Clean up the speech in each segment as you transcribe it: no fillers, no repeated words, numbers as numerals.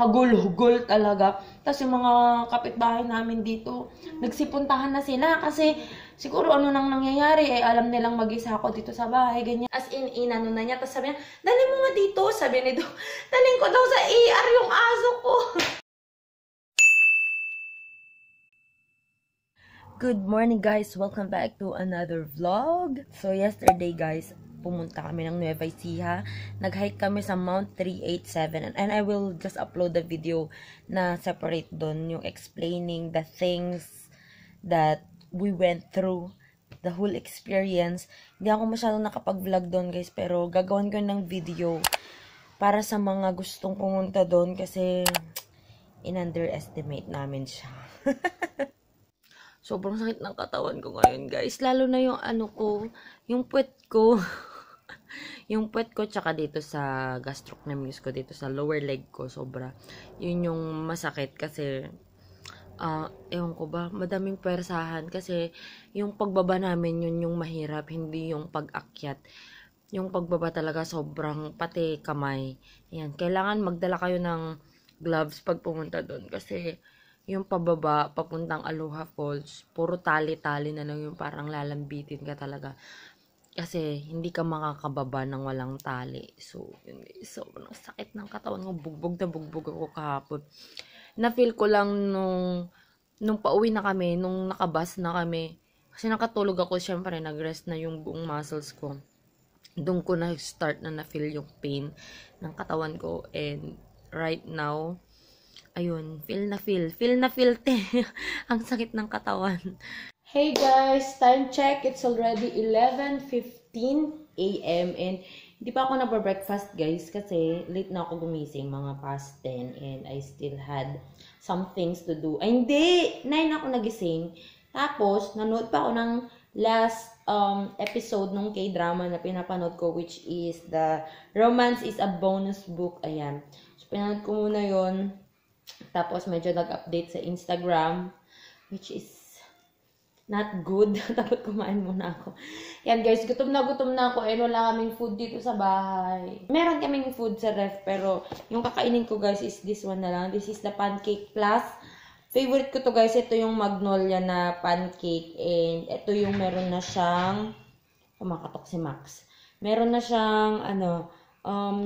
hagul-hugul talaga. Tapos yung mga kapitbahay namin dito, nagsipuntahan na sila kasi siguro ano nang nangyayari, eh, alam nilang mag-isa ako dito sa bahay, ganyan. As in, inano na niya. Tapos sabi niya, dali mo nga dito. Sabi nito, daling ko daw sa ER yung aso ko. Good morning guys! Welcome back to another vlog. So yesterday guys, pumunta kami ng Nueva Ecija. Nag-hike kami sa Mount 387 and I will just upload the video na separate doon, yung explaining the things that we went through, the whole experience. Hindi ako masyadong nakapag-vlog doon guys, pero gagawin ko ng video para sa mga gustong pumunta doon kasi in-underestimate namin siya. Sobrang sakit ng katawan ko ngayon, guys. Lalo na yung ano ko, yung puwet ko. Yung puwet ko, tsaka dito sa gastrocnemius ko, dito sa lower leg ko, sobra. Yun yung masakit kasi, ewan ko ba, madaming pwersahan kasi yung pagbaba namin, yun yung mahirap, hindi yung pag-akyat. Yung pagbaba talaga sobrang, pati kamay. Yan, kailangan magdala kayo ng gloves pag pumunta doon kasi yung pababa, papuntang Aloha Falls, puro tali-tali na lang yung parang lalambitin ka talaga. Kasi hindi ka makakababa ng walang tali. So, yun guys. So, sakit ng katawan ko. Bugbog na bugbog ako kahapon. Na-feel ko lang nung pauwi na kami, nung nakabus na kami. Kasi nakatulog ako, syempre, nag-rest na yung buong muscles ko. Doon ko na-start na na-feel yung pain ng katawan ko. And right now, ayun, feel na feel te. Ang sakit ng katawan. Hey guys, time check. It's already 11:15 AM and hindi pa ako nagbe-breakfast guys kasi late na ako gumising, mga past 10 and I still had some things to do. Ay hindi, 9 ako nagising. Tapos, nanood pa ako ng last episode ng K-drama na pinapanood ko, which is the Romance is a Bonus Book. Ayan. So, pinanood ko muna yon. Tapos, medyo nag-update sa Instagram, which is not good. Dapat kumain muna ako. Yan guys, gutom na ako. Eh, wala kaming food dito sa bahay. Meron kaming food sa ref, pero yung kakainin ko guys is this one na lang. This is the Pancake Plus. Favorite ko to guys. Ito yung Magnolia na pancake. And ito yung meron na siyang, kumakatok si Max. Meron na siyang,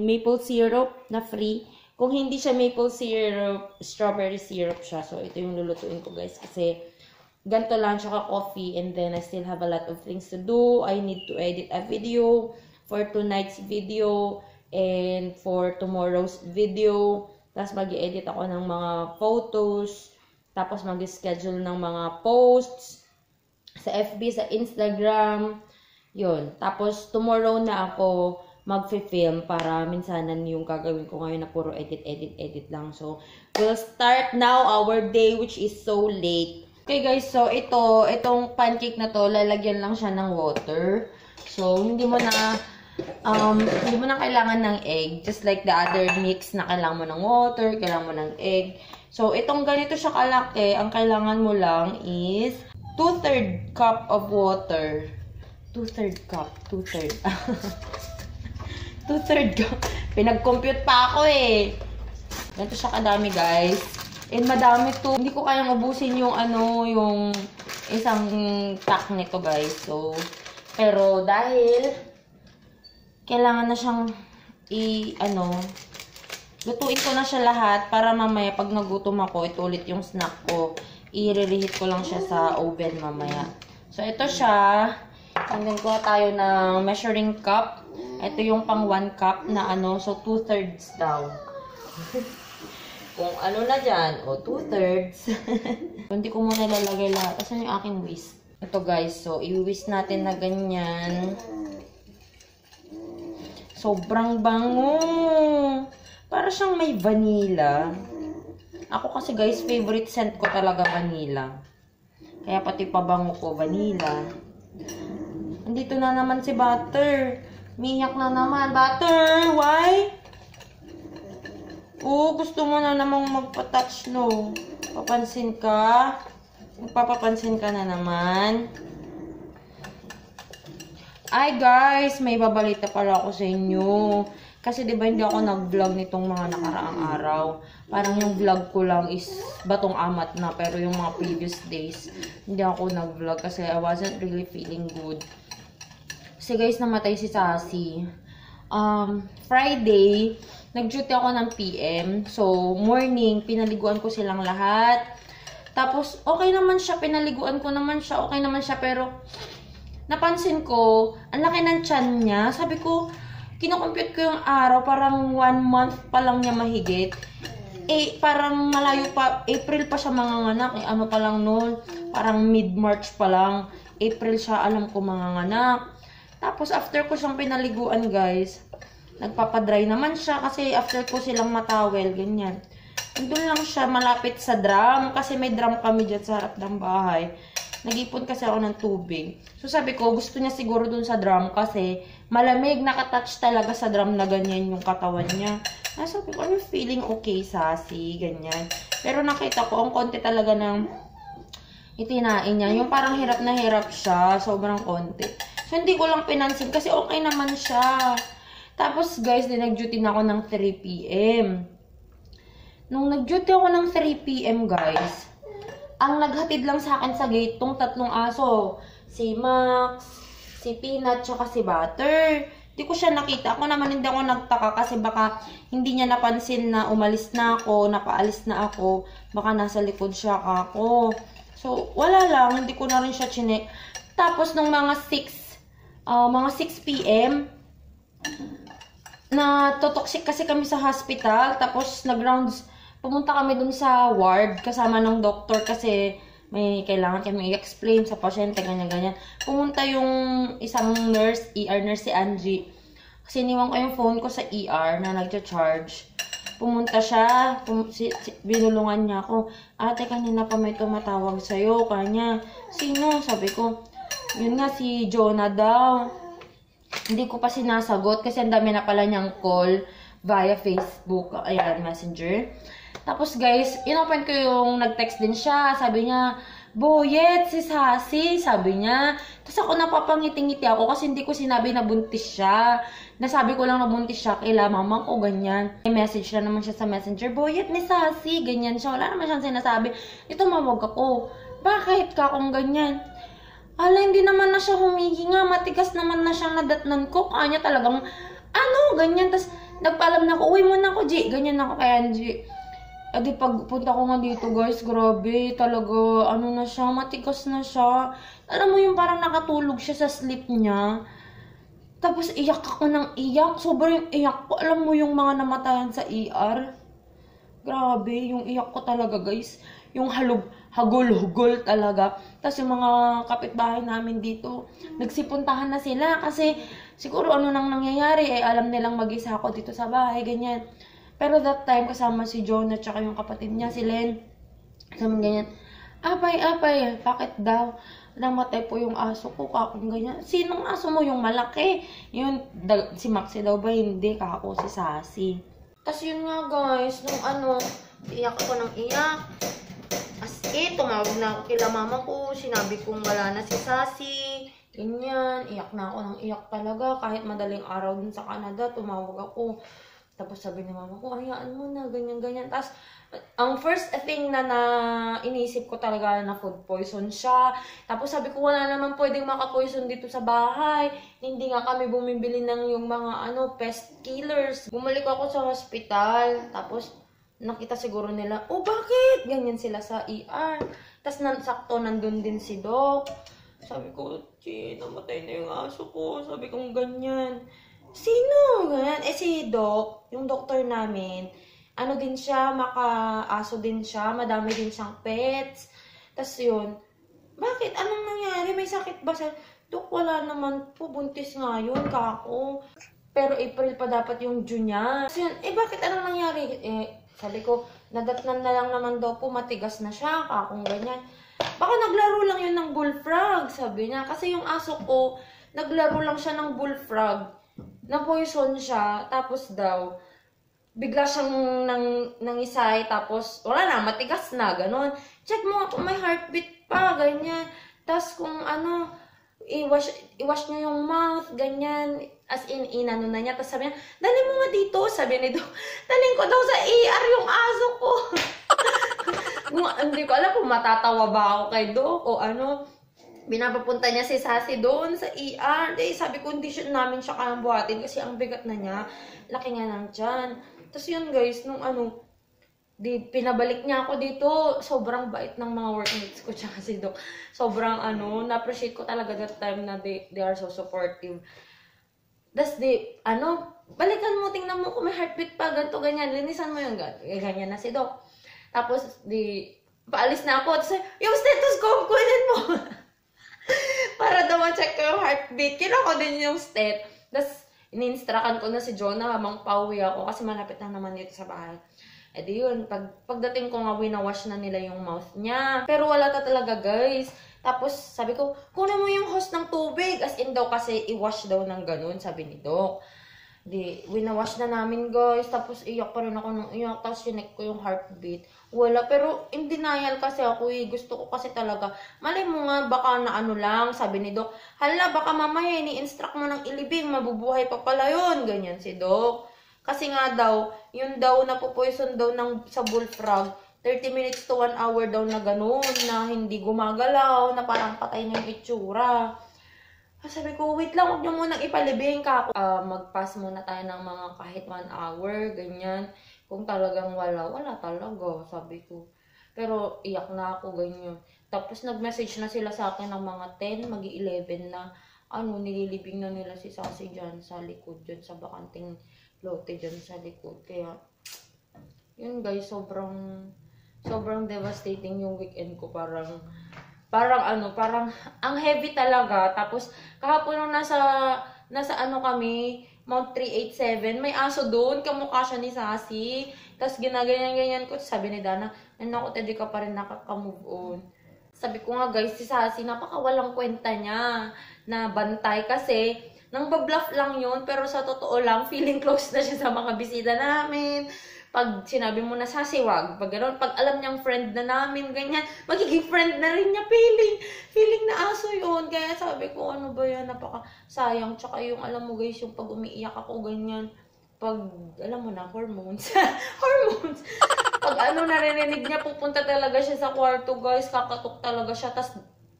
maple syrup na free. Kung hindi siya maple syrup, strawberry syrup siya. So, ito yung lulutuin ko guys. Kasi, ganito lang, tsaka coffee. And then, I still have a lot of things to do. I need to edit a video for tonight's video. And for tomorrow's video. Tapos, mag-edit ako ng mga photos. Tapos, mag-schedule ng mga posts. Sa FB, sa Instagram. Yun. Tapos, tomorrow na ako mag-film para minsanan yung gagawin ko ngayon na puro edit lang. So, we'll start now our day which is so late. Okay guys, so itong pancake na to, lalagyan lang siya ng water. So, hindi mo na kailangan ng egg. Just like the other mix na kailangan mo ng water, kailangan mo ng egg. So, itong ganito siya kalaki, ang kailangan mo lang is 2/3 cup of water. 2/3 cup. 2/3 cup. Pinag-compute pa ako eh. Ganito siya kadami guys. And madami to. Hindi ko kayang ubusin yung yung isang pack nito guys. So, pero dahil kailangan na siyang lutuin ko na siya lahat para mamaya pag nagutom ako, ito ulit yung snack ko. I-reheat ko lang siya sa oven mamaya. So, ito siya. And then, kuha tayo ng measuring cup. Ito yung pang 1 cup na so 2/3 daw. Kung ano na dyan, 2/3. Hindi ko muna lalagay lahat. Asan yung aking whisk? Ito guys, so i-whisk natin na ganyan. Sobrang bango. Para siyang may vanilla. Ako kasi guys, favorite scent ko talaga vanilla. Kaya pati pabango ko, vanilla. Andito na naman si Butter. Minyak na naman. Butter, why? Oh, gusto mo na namang magpa-touch, no? Papansin ka? Magpapapansin ka na naman. Ay, guys, may babalita pala ako sa inyo. Kasi diba hindi ako nag-vlog nitong mga nakaraang araw. Parang yung vlog ko lang is batong amat na. Pero yung mga previous days, hindi ako nag-vlog kasi I wasn't really feeling good. Kasi guys, namatay si Sassy. Friday, nag-duty ako ng PM. So, morning, pinaliguan ko silang lahat. Tapos, okay naman siya. Pinaliguan ko naman siya. Okay naman siya. Pero, napansin ko, ang laki ng tiyan niya. Sabi ko, kinocompute ko yung araw. Parang 1 month pa lang niya mahigit. Eh, parang malayo pa. April pa siya manganganak. Eh, ano pa lang noon. Parang mid-March pa lang. April siya, alam ko, manganganak. Tapos, after ko siyang pinaliguan, guys, nagpapadry naman siya kasi after ko silang matawel, ganyan. Doon lang siya malapit sa drum kasi may drum kami dyan sa harap ng bahay. Nag-ipon kasi ako ng tubig. So, sabi ko, gusto niya siguro dun sa drum kasi malamig, nakatouch talaga sa drum na ganyan yung katawan niya. Sabi ko, are you feeling okay, Sassy? Ganyan. Pero nakita ko, ang konti talaga ng itinain niya. Yung parang hirap na hirap siya. Sobrang konti. So, hindi ko lang pinansin kasi okay naman siya. Tapos, guys, nag-duty na ako ng 3 PM. Nung nag-duty ako ng 3 PM, guys, ang naghatid lang sa akin sa gate tong 3 aso. Si Max, si Peanut, tsaka si Butter. Hindi ko siya nakita. Ako naman hindi ako nagtaka kasi baka hindi niya napansin na umalis na ako, napaalis na ako. Baka nasa likod siya ako. So, wala lang. Hindi ko na rin siya chinek. Tapos, nung mga 6 PM, na totoxic kasi kami sa hospital. Tapos, nag-rounds, pumunta kami dun sa ward kasama ng doktor kasi may kailangan kami i-explain sa pasyente, ganyan-ganyan. Pumunta yung isang nurse, ER nurse si Angie. Kasi iniwan ko yung phone ko sa ER na nagcha-charge. Pumunta siya, binulungan niya ako. Ate, kanina pa may tumatawag sa'yo. Kanya, sino? Sabi ko, yun nga si Jonah daw. Hindi ko pa sinasagot kasi ang dami na pala niyang call via Facebook, ayan, Messenger. Tapos guys, inopen ko yung nag-text din siya. Sabi niya, Boyet, si Sassy, sabi niya. Tapos ako napapangiti-ngiti ako kasi hindi ko sinabi na buntis siya. Nasabi ko lang na buntis siya kaila mamang ko, ganyan. May message na naman siya sa Messenger, Boyet ni Sassy, ganyan siya. Wala naman siyang sinasabi. Ito mawag ako. Bakit ka kung ganyan? Ala, hindi naman na siya humihinga. Matigas naman na siyang nadatnan ko. Kanya talagang, ganyan. Tapos, nagpaalam na ako, uwi mo na ako, G. Ganyan ako kay Angie. Adi, pagpunta ko nga dito, guys, grabe. Talaga, na siya, matigas na siya. Alam mo yung parang nakatulog siya sa sleep niya. Tapos, iyak ako ng iyak. Sobrang iyak ko. Alam mo yung mga namatayan sa ER? Grabe, yung iyak ko talaga, guys. Yung hagol-hugol talaga. Tapos yung mga kapitbahay namin dito, nagsipuntahan na sila kasi siguro ano nang nangyayari, alam nilang mag-isa ako dito sa bahay, ganyan. Pero that time, kasama si Jonah at yung kapatid niya, si Len. Sabi ganyan, apay, bakit daw? Namatay po yung aso ko, kakong ganyan. Sinong aso mo? Yung malaki. Yun, si Maxi daw ba? Hindi, kako si Sassy. Tapos yun nga guys, nung iyak ako ng iyak. As tumawag na ako kila mama ko, sinabi kong wala na si Sassy, ganyan, iyak na ako ng iyak talaga, kahit madaling araw din sa Canada, tumawag ako. Tapos sabi ni mama ko, hayaan mo na, ganyan-ganyan. Tapos, ang first thing na inisip ko talaga na food poison siya. Tapos sabi ko, wala naman pwedeng maka-poison dito sa bahay. Hindi nga kami bumibili ng yung mga pest killers. Bumalik ako sa hospital, tapos, nakita siguro nila, bakit? Ganyan sila sa ER. Tapos sakto nandun din si Doc. Sabi ko, namatay na yung aso ko. Sabi ko, ganyan. Sino? Ganyan. Si Doc, yung doktor namin, din siya, maka-aso din siya, madami din siyang pets. Tapos yun, bakit? Anong nangyari? May sakit ba siya? Doc, wala naman po. Buntis nga yun, kako. Pero April pa dapat yung June niya. Tapos yun, bakit? Anong nangyari? Sabi ko, nadatnan na lang naman daw po, matigas na siya, kakong ganyan. Baka naglaro lang yun ng bullfrog, sabi niya. Kasi yung aso ko, naglaro lang siya ng bullfrog. Na-poison siya, tapos daw, bigla siyang nangisay, tapos wala na, matigas na, gano'n. Check mo nga kung may heartbeat pa, ganyan. Tapos kung i-wash nyo yung mouth, ganyan. As in, inano na niya. Tapos sabi niya, dali mo nga dito. Sabi ni Doc, dalhin ko daw sa ER yung aso ko. Hindi ko alam kung matatawa ba ako kay Doc o ano. Binapapunta niya si Sassy doon sa ER. Sabi ko, hindi namin siya kayang buhatin kasi ang bigat na niya. Laki nga ng tiyan. Tapos yun guys, nung pinabalik niya ako dito. Sobrang bait ng mga workmates ko tsaka si Doc. Sobrang na-appreciate ko talaga that time na they are so supportive. Tapos balikan mo, tingnan mo kung may heartbeat pa, ganito, ganyan. Linisan mo yung ganyan na si Doc. Tapos, paalis na ako. Tapos, yung stethoscope, kunin mo. Para daw ma-check ko yung heartbeat. Kinuha ko din yung step. Tapos, ini-instructan ko na si Jonah habang pauwi ako kasi malapit na naman dito sa bahay. E di yun, pagdating ko nga, winawash na nila yung mouth niya. Pero wala talaga guys. Tapos, sabi ko, kunin mo yung hose ng tubig. As in daw kasi, i-wash daw ng ganun, sabi ni Doc. Winawash na namin guys. Tapos, iyak pa rin ako ng iyak. Tapos, sinek ko yung heartbeat. Wala, pero in denial kasi ako Gusto ko kasi talaga. Malay mo nga, baka na lang, sabi ni Doc. Hala, baka mamaya, ni-instruct mo ng ilibing, mabubuhay pa pala yun. Ganyan si Doc. Kasi nga daw, yun daw, napupoison daw sa bullfrog. 30 minutes to 1 hour daw na ganun, na hindi gumagalaw, na parang patay na yung itsura. Sabi ko, wait lang, huwag niyo munang ipalibing ka. Mag-pass muna tayo ng mga kahit 1 hour, ganyan. Kung talagang wala talaga, sabi ko. Pero iyak na ako, ganyan. Tapos nag-message na sila sa akin ng mga 10, magi-11 na, nililibing na nila si Sassy dyan sa likod, dyan sa bakanting lote dyan sa likod. Kaya, yun guys, sobrang devastating yung weekend ko. Parang ang heavy talaga. Tapos, kahapon nung nasa kami, Mount 387, may aso doon, kamukha siya ni Sassy. Tapos, ginaganyan-ganyan ko. Sabi ni Dana, naku, hindi ka pa rin nakaka-move on. Sabi ko nga guys, si Sassy, napakawalang kwenta niya na bantay kasi, nang babluff lang yun, pero sa totoo lang, feeling close na siya sa mga bisita namin. Pag sinabi mo na Sassy, wag. Pag gano'n, pag alam niyang friend na namin, ganyan, magiging friend na rin niya, feeling na aso yun. Kaya sabi ko, ano ba yan, napaka-sayang. Tsaka yung, alam mo guys, yung pag umiiyak ako, ganyan, pag, alam mo na, hormones. Hormones. Pag narinig niya, pupunta talaga siya sa kwarto, guys, kakatok talaga siya, tas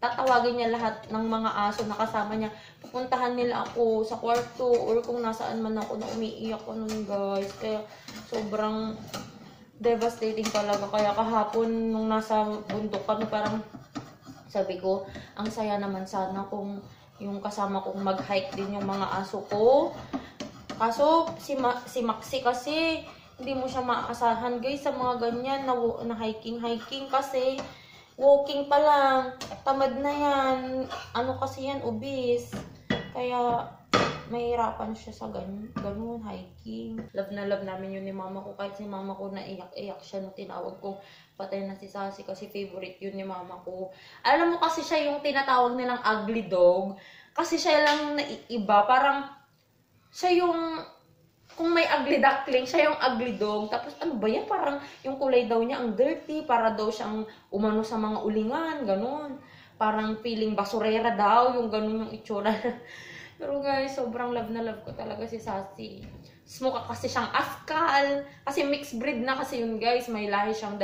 tatawagin niya lahat ng mga aso na kasama niya. Pupuntahan nila ako sa kwarto or kung nasaan man ako na umiiyak ko nun guys. Kaya sobrang devastating talaga. Kaya kahapon nung nasa bundok kami parang sabi ko, ang saya naman sana kung yung kasama kong mag-hike din yung mga aso ko. Kaso si Maxi kasi hindi mo siya maaasahan guys sa mga ganyan na hiking kasi walking pa lang, tamad na yan. Kasi yan, obese. Kaya, mahirapan siya sa ganun, hiking. Love na love namin yun ni mama ko. Kahit si mama ko naiyak-iyak siya nung tinawag ko, patay na si Sassy kasi favorite yun ni mama ko. Alam mo kasi siya yung tinatawag nilang ugly dog. Kasi siya lang naiiba. Parang, siya yung kung may ugly duckling, siya yung ugly dog. Tapos ano ba yan? Parang yung kulay daw niya ang dirty. Para daw siyang umano sa mga ulingan. Ganun. Parang feeling basurera daw. Yung ganun yung itsura. Pero guys, sobrang love na love ko talaga si Sassy. Mukha kasi siyang askal. Kasi mixed breed na kasi yun guys. May lahi siyang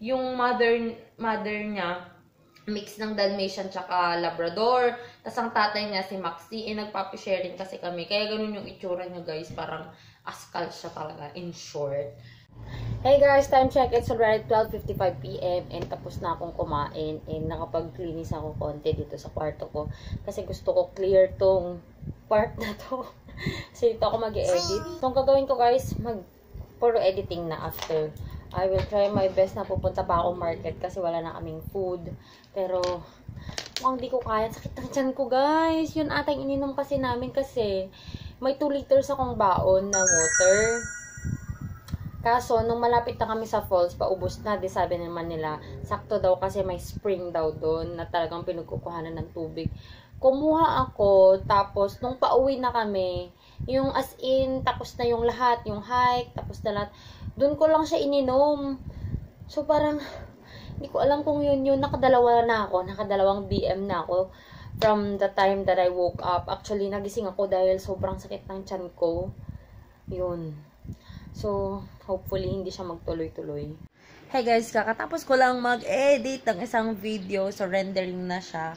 yung mother niya, mix ng Dalmatian tsaka Labrador. Tapos ang tatay niya si Maxi. Nagpapisharing kasi kami. Kaya ganun yung itsura niya guys. Parang askal siya talaga. In short. Hey guys, time check. It's already 12:55 PM. And tapos na akong kumain. And nakapag-cleanis ako konti dito sa kwarto ko. Kasi gusto ko clear tong part na to. So dito ako mag-edit. So ang gagawin ko guys, puro editing na after. I will try my best na pupunta pa ako market kasi wala na kaming food. Pero, mukhang di ko kaya. Sakit ng tiyan ko, guys. Yun atang ininom kasi namin kasi may 2 liters akong baon na water. Kaso, nung malapit na kami sa falls, paubos na. Di sabi naman nila, sakto daw kasi may spring daw doon na talagang pinagkukuhanan ng tubig. Kumuha ako, tapos nung pauwi na kami, yung as in, tapos na yung lahat, yung hike, tapos na lahat. Doon ko lang siya ininom. So, parang, hindi ko alam kung yun, nakadalawang BM na ako. from the time that I woke up. Actually, nagising ako dahil sobrang sakit ng tiyan ko. Yun. So, hopefully, hindi siya magtuloy-tuloy. Hey guys, kakatapos ko lang mag-edit ng isang video. So, rendering na siya.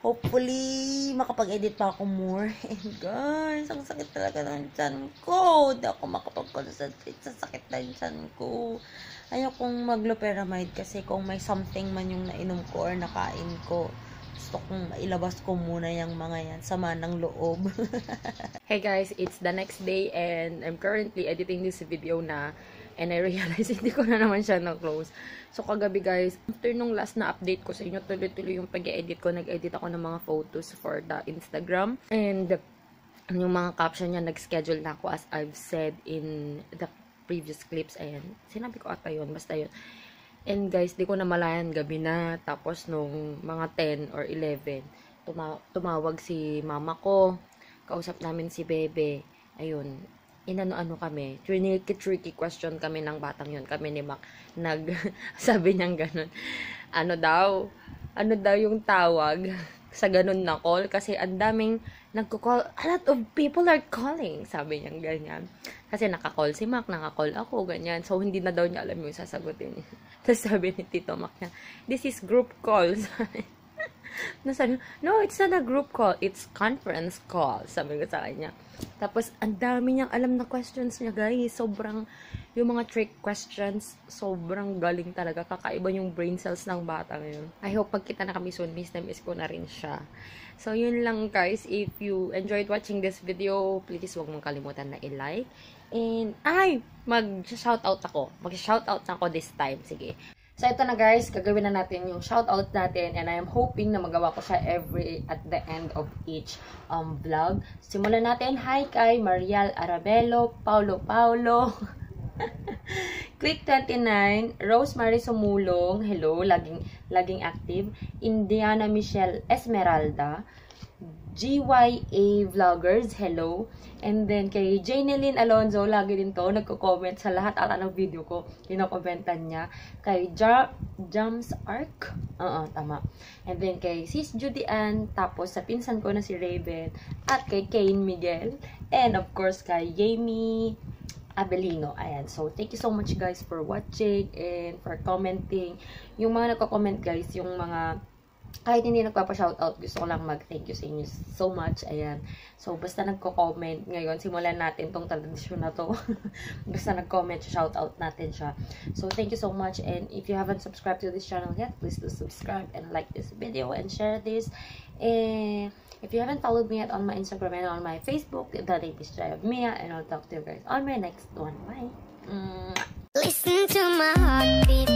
Hopefully, makapag-edit pa ako more. And guys, ang sakit talaga ng tiyan ko. Hindi ako makapag-concentrate sa sakit ng tiyan ko. Ayokong mag-loperamide kasi kung may something man yung nainom ko or nakain ko, gusto kong ilabas ko muna yung mga yan. Sama ng loob. Hey guys, it's the next day and I'm currently editing this video na. And I realize hindi ko na naman siya na-close. So, kagabi guys, after nung last na update ko sa inyo, tuloy-tuloy yung pag-edit ko. Nag-edit ako ng mga photos for the Instagram. And yung mga caption niya, nag-schedule na ako as I've said in the previous clips. Ayan, sinabi ko ata yun. Basta yun. And guys, di ko na malayan, gabi na. Tapos nung mga 10 or 11, tumawag si mama ko. Kausap namin si Bebe. Ayun. Inano-ano kami, tricky question kami ng batang yun, kami ni Mac, sabi niyang ganun, ano daw yung tawag sa ganun na call, kasi ang daming nagko-call, a lot of people are calling, sabi niyang ganyan, kasi naka-call si Mac, naka-call ako, ganyan, so hindi na daw niya alam yung sasagutin niya. Tapos sabi ni Tito Mac niya, this is group calls. Nasabi, no, it's not a group call, it's conference call, sabi ko sa kanya. Tapos, ang dami niyang alam na questions niya, guys. Sobrang, yung mga trick questions, sobrang galing talaga. Kakaiba yung brain cells ng bata ngayon. I hope pagkita na kami soon, miss na miss ko na rin siya. So, yun lang, guys. If you enjoyed watching this video, please huwag mong kalimutan na i-like. And, mag-shoutout ako. Mag-shoutout ako this time. Sige. So, ito na guys, gagawin na natin yung shoutout natin and I am hoping na magawa ko siya at the end of each vlog. Simulan natin. Hi kay Marial Arabelo, Paulo, Click 29, Rosemary Sumulong, hello, laging active, Indiana Michelle Esmeralda, GYA Vloggers, hello. And then, kay Janeline Alonzo, lagi din to, nagko-comment sa lahat ata ng video ko. Kinokomentan niya. Kay Jams Arc, tama. And then, kay Sis Judy Ann, tapos sa pinsan ko na si Raven, at kay Kane Miguel, and of course, kay Jamie Abelino. Ayan. So, thank you so much guys for watching and for commenting. Yung mga nagko-comment guys, yung mga kahit hindi nagpapa-shoutout, gusto ko lang mag-thank you sa inyo so much. Ayan. So, basta nagko-comment ngayon, simulan natin tong tradisyon na to. Basta nag-comment, shoutout natin siya. So, thank you so much. And if you haven't subscribed to this channel yet, please do subscribe and like this video and share this. And if you haven't followed me yet on my Instagram and on my Facebook, the name is Jai of Mia, and I'll talk to you guys on my next one. Bye! Listen to my heartbeat.